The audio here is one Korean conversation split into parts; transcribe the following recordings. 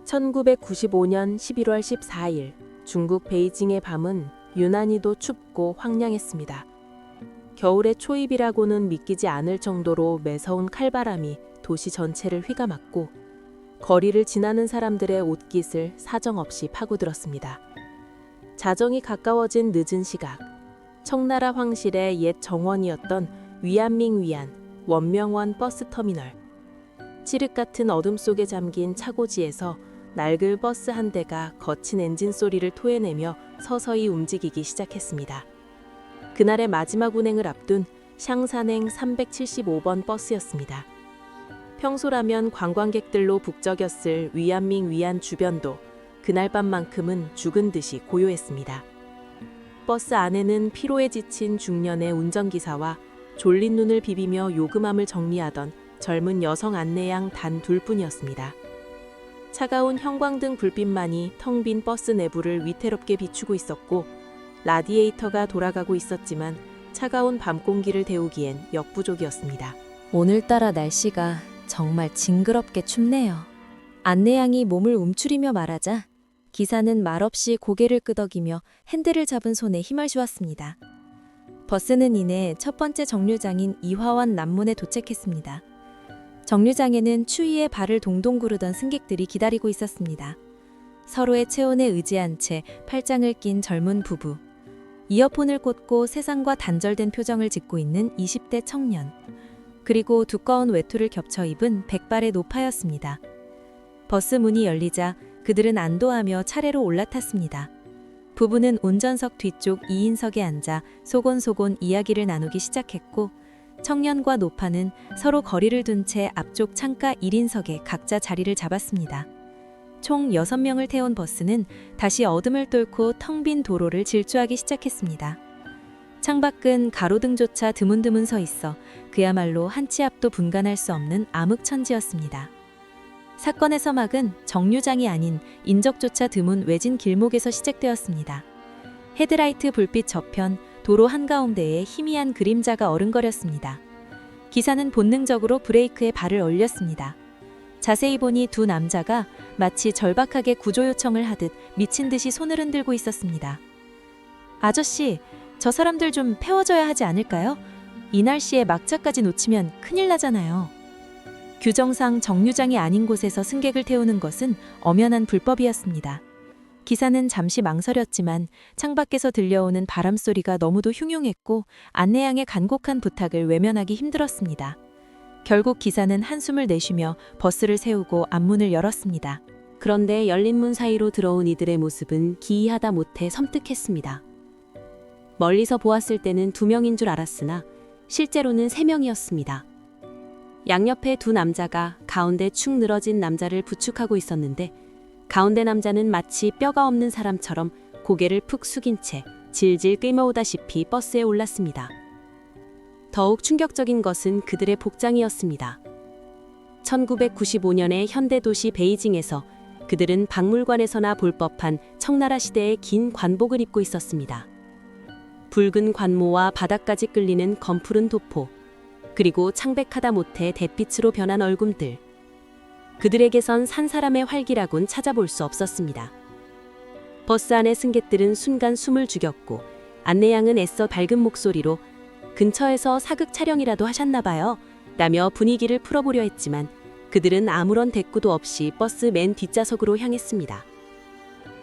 1995년 11월 14일 중국 베이징의 밤은 유난히도 춥고 황량했습니다. 겨울의 초입이라고는 믿기지 않을 정도로 매서운 칼바람이 도시 전체를 휘감았고 거리를 지나는 사람들의 옷깃을 사정없이 파고들었습니다. 자정이 가까워진 늦은 시각, 청나라 황실의 옛 정원이었던 위안밍 위안 원명원 버스터미널. 칠흑 같은 어둠 속에 잠긴 차고지에서 낡은 버스 한 대가 거친 엔진 소리를 토해내며 서서히 움직이기 시작했습니다. 그날의 마지막 운행을 앞둔 샹산행 375번 버스였습니다. 평소라면 관광객들로 북적였을 위안밍 위안 주변도 그날 밤만큼은 죽은 듯이 고요했습니다. 버스 안에는 피로에 지친 중년의 운전기사와 졸린 눈을 비비며 요금함을 정리하던 젊은 여성 안내양 단 둘뿐이었습니다. 차가운 형광등 불빛만이 텅 빈 버스 내부를 위태롭게 비추고 있었고 라디에이터가 돌아가고 있었지만 차가운 밤 공기를 데우기엔 역부족이었습니다. 오늘따라 날씨가 정말 징그럽게 춥네요. 안내양이 몸을 움츠리며 말하자 기사는 말없이 고개를 끄덕이며 핸들을 잡은 손에 힘을 쥐었습니다. 버스는 이내 첫 번째 정류장인 이화원 남문에 도착했습니다. 정류장에는 추위에 발을 동동 구르던 승객들이 기다리고 있었습니다. 서로의 체온에 의지한 채 팔짱을 낀 젊은 부부, 이어폰을 꽂고 세상과 단절된 표정을 짓고 있는 20대 청년, 그리고 두꺼운 외투를 겹쳐 입은 백발의 노파였습니다. 버스 문이 열리자 그들은 안도하며 차례로 올라탔습니다. 부부는 운전석 뒤쪽 2인석에 앉아 소곤소곤 이야기를 나누기 시작했고 청년과 노파는 서로 거리를 둔 채 앞쪽 창가 1인석에 각자 자리를 잡았습니다. 총 6명을 태운 버스는 다시 어둠을 뚫고 텅 빈 도로를 질주하기 시작했습니다. 창밖은 가로등조차 드문드문 서 있어 그야말로 한 치 앞도 분간할 수 없는 암흑천지였습니다. 사건의 서막은 정류장이 아닌 인적조차 드문 외진 길목에서 시작되었습니다. 헤드라이트 불빛 저편, 도로 한가운데에 희미한 그림자가 어른거렸습니다. 기사는 본능적으로 브레이크에 발을 올렸습니다. 자세히 보니 두 남자가 마치 절박하게 구조 요청을 하듯 미친 듯이 손을 흔들고 있었습니다. 아저씨, 저 사람들 좀 태워줘야 하지 않을까요? 이 날씨에 막차까지 놓치면 큰일 나잖아요. 규정상 정류장이 아닌 곳에서 승객을 태우는 것은 엄연한 불법이었습니다. 기사는 잠시 망설였지만 창밖에서 들려오는 바람소리가 너무도 흉흉했고 안내양의 간곡한 부탁을 외면하기 힘들었습니다. 결국 기사는 한숨을 내쉬며 버스를 세우고 앞문을 열었습니다. 그런데 열린 문 사이로 들어온 이들의 모습은 기이하다 못해 섬뜩했습니다. 멀리서 보았을 때는 2명인 줄 알았으나 실제로는 3명이었습니다. 양옆에 두 남자가 가운데 축 늘어진 남자를 부축하고 있었는데 가운데 남자는 마치 뼈가 없는 사람처럼 고개를 푹 숙인 채 질질 끓여오다시피 버스에 올랐습니다. 더욱 충격적인 것은 그들의 복장이었습니다. 1995년의 현대도시 베이징에서 그들은 박물관에서나 볼 법한 청나라 시대의 긴 관복을 입고 있었습니다. 붉은 관모와 바닥까지 끌리는 검푸른 도포, 그리고 창백하다 못해 잿빛으로 변한 얼굴들. 그들에게선 산 사람의 활기라곤 찾아볼 수 없었습니다. 버스 안의 승객들은 순간 숨을 죽였고 안내양은 애써 밝은 목소리로 근처에서 사극 촬영이라도 하셨나 봐요 라며 분위기를 풀어보려 했지만 그들은 아무런 대꾸도 없이 버스 맨 뒷좌석으로 향했습니다.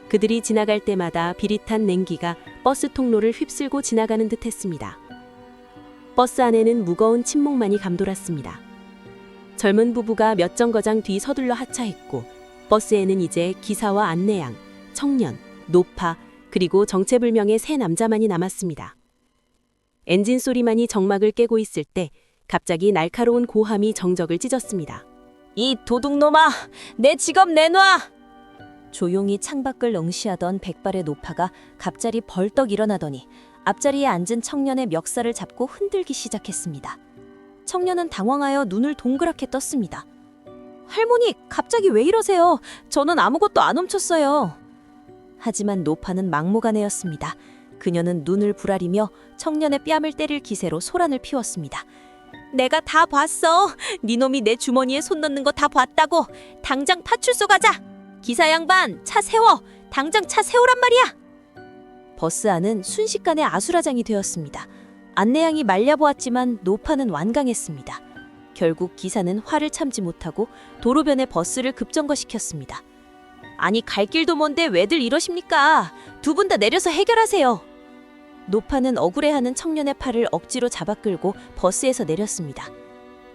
그들이 지나갈 때마다 비릿한 냉기가 버스 통로를 휩쓸고 지나가는 듯 했습니다. 버스 안에는 무거운 침묵만이 감돌았습니다. 젊은 부부가 몇 정거장 뒤 서둘러 하차했고 버스에는 이제 기사와 안내양, 청년, 노파, 그리고 정체불명의 3 남자만이 남았습니다. 엔진 소리만이 정막을 깨고 있을 때 갑자기 날카로운 고함이 정적을 찢었습니다. 이 도둑놈아! 내 직업 내놔! 조용히 창밖을 응시하던 백발의 노파가 갑자기 벌떡 일어나더니 앞자리에 앉은 청년의 멱살을 잡고 흔들기 시작했습니다. 청년은 당황하여 눈을 동그랗게 떴습니다. 할머니, 갑자기 왜 이러세요? 저는 아무것도 안 훔쳤어요. 하지만 노파는 막무가내였습니다. 그녀는 눈을 부라리며 청년의 뺨을 때릴 기세로 소란을 피웠습니다. 내가 다 봤어. 네 놈이 내 주머니에 손 넣는 거 다 봤다고. 당장 파출소 가자. 기사 양반, 차 세워! 당장 차 세우란 말이야! 버스 안은 순식간에 아수라장이 되었습니다. 안내양이 말려보았지만 노파는 완강했습니다. 결국 기사는 화를 참지 못하고 도로변에 버스를 급정거시켰습니다. 아니, 갈 길도 먼데 왜들 이러십니까? 두 분 다 내려서 해결하세요. 노파는 억울해하는 청년의 팔을 억지로 잡아 끌고 버스에서 내렸습니다.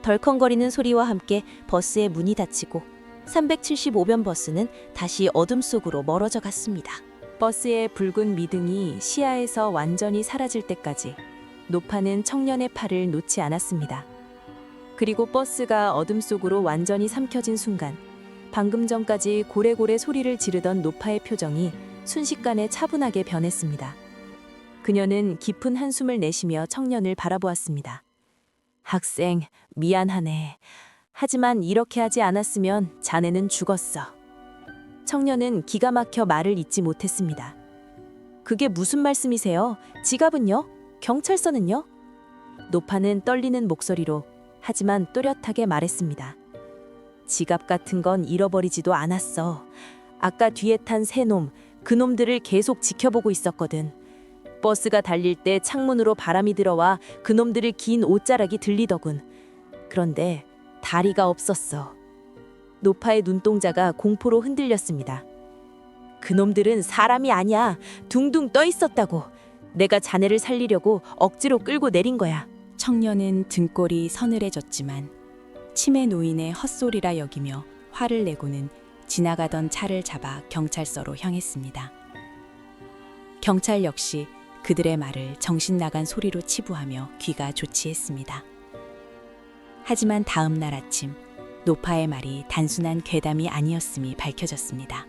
덜컹거리는 소리와 함께 버스의 문이 닫히고 375번 버스는 다시 어둠 속으로 멀어져 갔습니다. 버스의 붉은 미등이 시야에서 완전히 사라질 때까지 노파는 청년의 팔을 놓지 않았습니다. 그리고 버스가 어둠 속으로 완전히 삼켜진 순간 방금 전까지 고래고래 소리를 지르던 노파의 표정이 순식간에 차분하게 변했습니다. 그녀는 깊은 한숨을 내쉬며 청년을 바라보았습니다. 학생, 미안하네. 하지만 이렇게 하지 않았으면 자네는 죽었어. 청년은 기가 막혀 말을 잇지 못했습니다. 그게 무슨 말씀이세요? 지갑은요? 경찰서는요? 노파는 떨리는 목소리로 하지만 또렷하게 말했습니다. 지갑 같은 건 잃어버리지도 않았어. 아까 뒤에 탄 세 놈, 그놈들을 계속 지켜보고 있었거든. 버스가 달릴 때 창문으로 바람이 들어와 그놈들의 긴 옷자락이 들리더군. 그런데 다리가 없었어. 노파의 눈동자가 공포로 흔들렸습니다. 그놈들은 사람이 아니야. 둥둥 떠 있었다고. 내가 자네를 살리려고 억지로 끌고 내린 거야. 청년은 등골이 서늘해졌지만 치매 노인의 헛소리라 여기며 화를 내고는 지나가던 차를 잡아 경찰서로 향했습니다. 경찰 역시 그들의 말을 정신 나간 소리로 치부하며 귀가 조치했습니다. 하지만 다음 날 아침 노파의 말이 단순한 괴담이 아니었음이 밝혀졌습니다.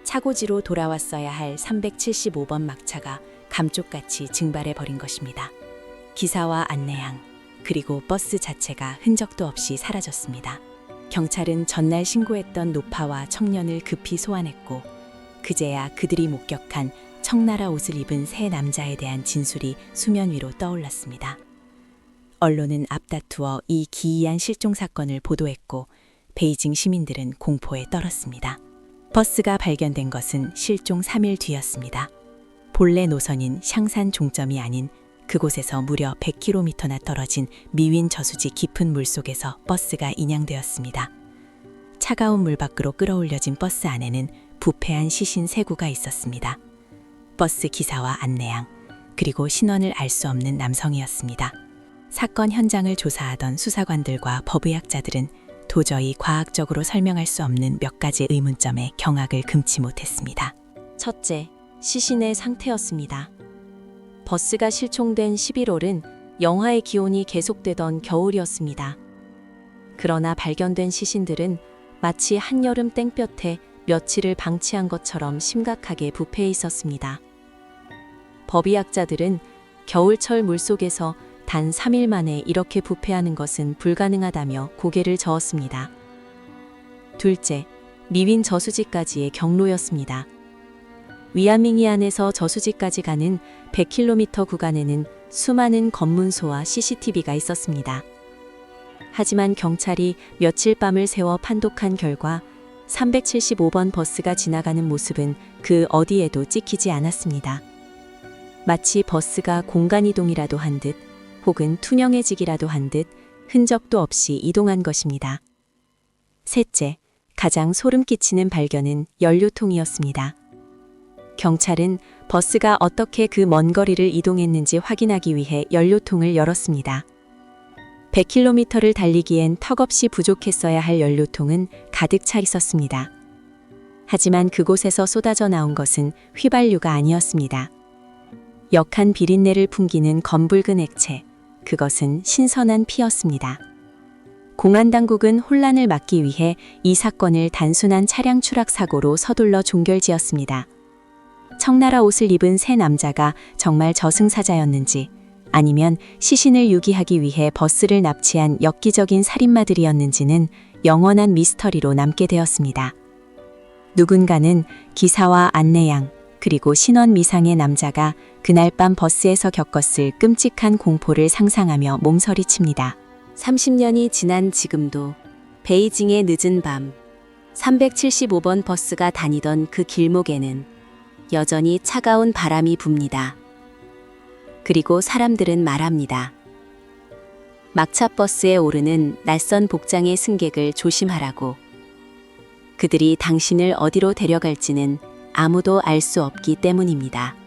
차고지로 돌아왔어야 할 375번 막차가 감쪽같이 증발해 버린 것입니다. 기사와 안내양 그리고 버스 자체가 흔적도 없이 사라졌습니다. 경찰은 전날 신고했던 노파와 청년을 급히 소환했고 그제야 그들이 목격한 청나라 옷을 입은 세 남자에 대한 진술이 수면 위로 떠올랐습니다. 언론은 앞다투어 이 기이한 실종 사건을 보도했고 베이징 시민들은 공포에 떨었습니다. 버스가 발견된 것은 실종 3일 뒤였습니다. 본래 노선인 샹산 종점이 아닌 그곳에서 무려 100km나 떨어진 미윈 저수지 깊은 물속에서 버스가 인양되었습니다. 차가운 물 밖으로 끌어올려진 버스 안에는 부패한 시신 3구가 있었습니다. 버스 기사와 안내양, 그리고 신원을 알 수 없는 남성이었습니다. 사건 현장을 조사하던 수사관들과 법의학자들은 도저히 과학적으로 설명할 수 없는 몇 가지 의문점에 경악을 금치 못했습니다. 첫째, 시신의 상태였습니다. 버스가 실종된 11월은 영하의 기온이 계속되던 겨울이었습니다. 그러나 발견된 시신들은 마치 한여름 땡볕에 며칠을 방치한 것처럼 심각하게 부패해 있었습니다. 법의학자들은 겨울철 물속에서 단 3일 만에 이렇게 부패하는 것은 불가능하다며 고개를 저었습니다. 둘째, 미윈 저수지까지의 경로였습니다. 위아밍이안에서 저수지까지 가는 100km 구간에는 수많은 검문소와 CCTV가 있었습니다. 하지만 경찰이 며칠 밤을 새워 판독한 결과 375번 버스가 지나가는 모습은 그 어디에도 찍히지 않았습니다. 마치 버스가 공간이동이라도 한 듯 혹은 투명해지기라도 한 듯 흔적도 없이 이동한 것입니다. 셋째, 가장 소름 끼치는 발견은 연료통이었습니다. 경찰은 버스가 어떻게 그 먼 거리를 이동했는지 확인하기 위해 연료통을 열었습니다. 100km를 달리기엔 턱없이 부족했어야 할 연료통은 가득 차 있었습니다. 하지만 그곳에서 쏟아져 나온 것은 휘발유가 아니었습니다. 역한 비린내를 풍기는 검붉은 액체, 그것은 신선한 피였습니다. 공안 당국은 혼란을 막기 위해 이 사건을 단순한 차량 추락 사고로 서둘러 종결지었습니다. 청나라 옷을 입은 세 남자가 정말 저승사자였는지 아니면 시신을 유기하기 위해 버스를 납치한 엽기적인 살인마들이었는지는 영원한 미스터리로 남게 되었습니다. 누군가는 기사와 안내양 그리고 신원 미상의 남자가 그날 밤 버스에서 겪었을 끔찍한 공포를 상상하며 몸서리칩니다. 30년이 지난 지금도 베이징의 늦은 밤, 375번 버스가 다니던 그 길목에는 여전히 차가운 바람이 붑니다. 그리고 사람들은 말합니다. 막차 버스에 오르는 낯선 복장의 승객을 조심하라고. 그들이 당신을 어디로 데려갈지는 아무도 알 수 없기 때문입니다.